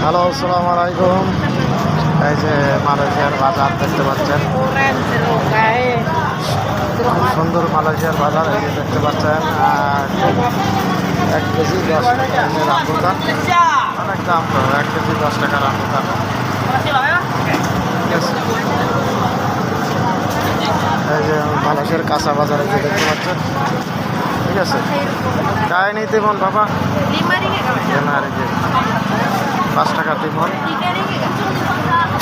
Hello, আসসালামু আলাইকুম। এই যে মালয়েশিয়ার বাজার দেখতে পাচ্ছেন, খুব সুন্দর মালয়েশিয়ার বাজার। এই যে দেখতে পাচ্ছেন 1 কেজি 10 টাকা রামবুতান, অনেক দাম তো। 1 কেজি 10 টাকা রামবুতান, ঠিক আছে। এই যে মালয়েশিয়ার কাঁচা বাজার এই যে দেখতে পাচ্ছেন, ঠিক আছে। কায় নিতে তিমন বাবা, 5 টাকা তিমন,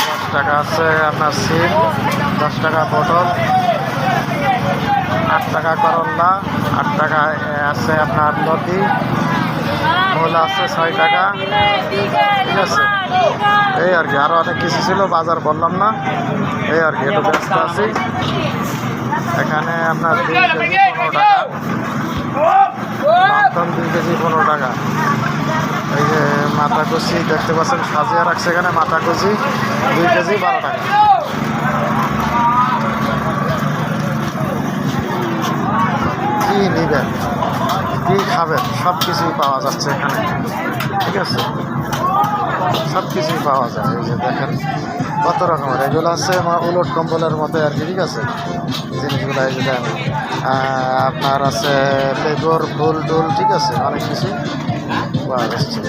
10 টাকা আছে আপনার সিম, 10 টাকা পটল, 8 টাকা করল্লা, 8 টাকা আছে আপনার লতি, মূলা আছে 6 টাকা, ঠিক আছে। এই আর কি, আরও অনেক কিছু ছিল, বাজার বললাম না। এই আর কি, একটু ব্যস্ত আছি। এখানে আপনার 2 কেজি 15 টাকা, লন্ঠন 2 কেজি 15 টাকা। এই যে মাথা কচি দেখতে পাচ্ছেন, সাজিয়ে রাখছে এখানে। মাথা কচি 2 কেজি 12 টাকা। কি নিবেন, কি খাবেন, সব কিছুই পাওয়া যাচ্ছে এখানে, ঠিক আছে। সব কিছুই পাওয়া যায়। এই যে দেখেন কত রকমের, এগুলো আছে আমার উলট কম্বলের মতো আর কি, ঠিক আছে জিনিসগুলো। এই যে দেখেন আপনার আছে লেবুর ফুল টুল, ঠিক আছে, অনেক কিছু পাওয়া যাচ্ছে।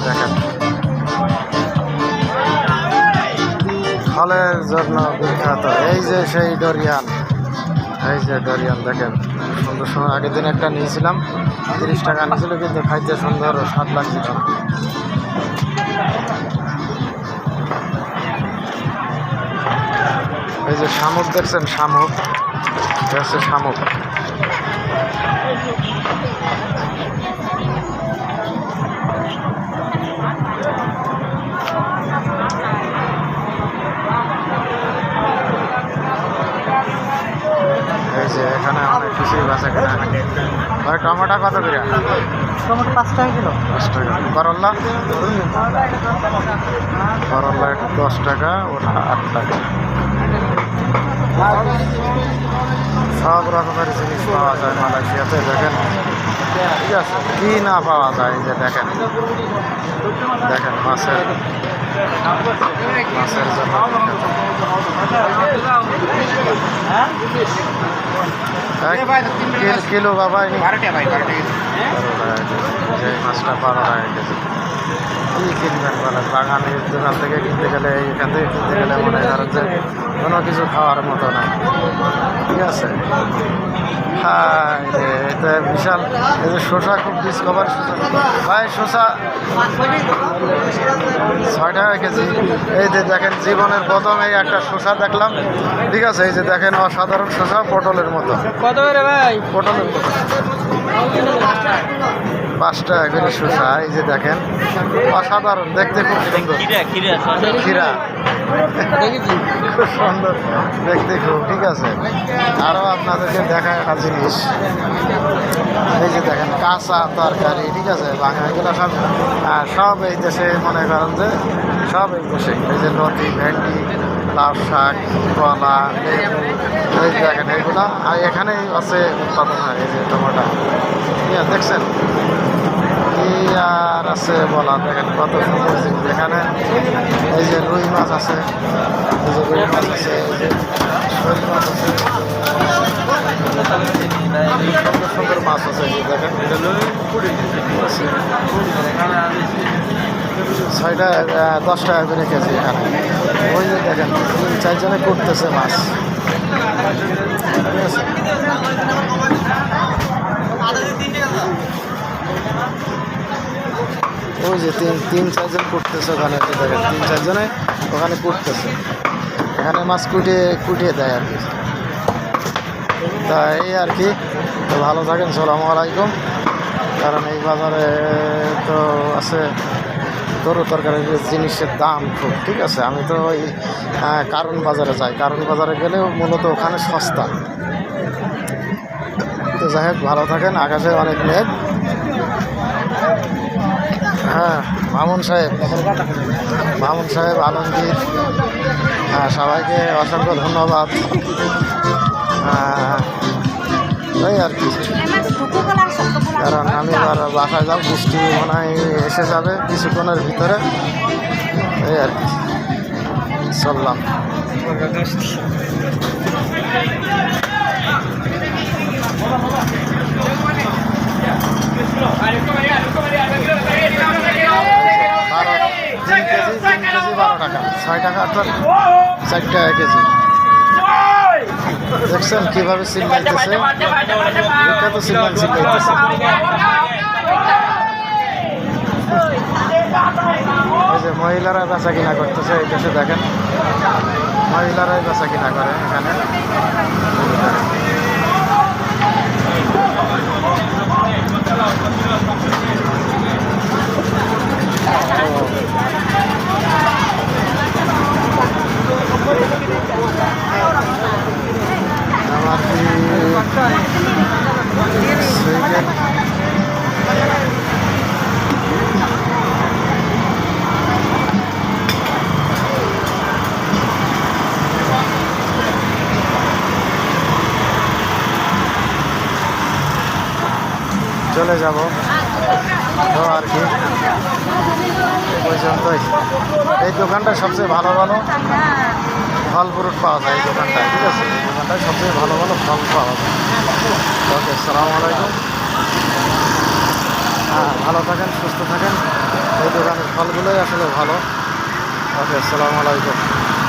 দেখেন ফলের জন্য বিখ্যাত। এই যে সেই ডরিয়ান, এই যে ডরিয়ান দেখেন সুন্দর সুন্দর। আগের দিন একটা নিয়েছিলাম, 30 টাকা নিয়েছিল, কিন্তু খাইতে সুন্দর স্বাদ লাগছিল। এই যে শামুক দেখছেন, শামুক, এটা হচ্ছে শামুক। এই যে এখানে অনেক কিছুই বেচা কেনা। ভাই টমেটো কত করে? টমেটো 5 টাকা কিলো। 10 টাকা। করল্লা, করল্লা 10 টাকা, ওটা 8 টাকা। সব রকমের জিনিস পাওয়া যায় মালয়েশিয়াতে, দেখেন, ঠিক আছে। কি না পাওয়া যায়, এই যে দেখেন, দেখেন মাছের জন্য 1 কিলো বাবা, এই মাছটা 12 টাকা কেজি। কি কিনবেন বলেন, বাগানের দোকান থেকে কিনতে গেলে, এখান থেকে কিনতে গেলে মনে করেন যে কোনো কিছু খাওয়ার মতো না, ঠিক আছে। হ্যাঁ, এটা বিশাল। এই যে শসা, খুব ডিসকভার শসা ভাই, শসা 6 টাকা কেজি। এই যে দেখেন, জীবনের প্রথম এই একটা শসা দেখলাম, ঠিক আছে। এই যে দেখেন অসাধারণ শসা, পটলের মতো। কত করে ভাই? পটলের মতো 5 টাকা করে শসা। এই যে দেখেন অসাধারণ, দেখতে খুব সুন্দর। ক্ষীরা খুব সুন্দর দেখতে খুব, ঠিক আছে। আরও আপনাদেরকে দেখা একটা জিনিস, এই যে দেখেন কাঁচা তরকারি, ঠিক আছে। বাঙালিগুলো সব সব এই দেশে, মনে করেন যে সব এই দেশে। এই যে লতি, ভেন্ডি, লাউ শাক, কলা, লেবু, এই যে দেখেন এইগুলা এখানেই আছে উৎপাদন হয়। এই যে টমেটো, ঠিক আছে, দেখছেন কি আর আছে বলা। দেখেন কত সুন্দর জিনিস এখানে। এই যে রুই মাছ আছে, এই যে রুই মাছ আছে, এই যে শোল মাছ আছে, সুন্দর সুন্দর মাছ আছে। এই যে দেখেন 10 টাকা করে কেজি এখানে। ওই যে দেখেন 3-4 জনে করতেছে মাছ, ঠিক আছে। ওই যে 3-4 জন করতেছে ওখানে, দেখেন 3-4 জনে ওখানে করতেছে। এখানে মাছ কুটিয়ে দেয় আর কি। তা এই আর কি, তো ভালো থাকেন, সালামু আলাইকুম। কারণ এই বাজারে তো আছে তরু তরকারি জিনিসের দাম খুব, ঠিক আছে। আমি তো ওই কারণ বাজারে যাই, কারণ বাজারে গেলেও মূলত ওখানে সস্তা। তো যাই হোক, ভালো থাকেন। আকাশে অনেক মেঘ। হ্যাঁ, মামুন সাহেব আলমগীর, সবাইকে অসংখ্য ধন্যবাদ। এই আর কি। কারণ আমি এবার বাসায় যাব, বৃষ্টি মনে হয় এসে যাবে কিছুক্ষণের ভিতরে, এই আর কি চললাম। তিন কেজি 12 টাকা, 6 টাকা অর্থাৎ 4 টাকা কেজি। দেখছেন কিভাবে চিল্লাইতেছে, এটা তো চিল্লাইতেছে। এই যে মহিলারা বেচা কিনা করতেছে, এই দেশে দেখেন মহিলারাই বেচা কিনা করে এখানে। আমার কি চলে যাব তো আর কি এই পর্যন্তই। এই দোকানটা সবচেয়ে ভালো ভালো ফল ফ্রুট পাওয়া যায়, এই দোকানটায়, ঠিক আছে? এই দোকানটায় সবচেয়ে ভালো ভালো ফল পাওয়া যায়। ওকে, আসসালামু আলাইকুম। হ্যাঁ, ভালো থাকেন, সুস্থ থাকেন। এই দোকানের ফলগুলোই আসলে ভালো। ওকে, আসসালামু আলাইকুম।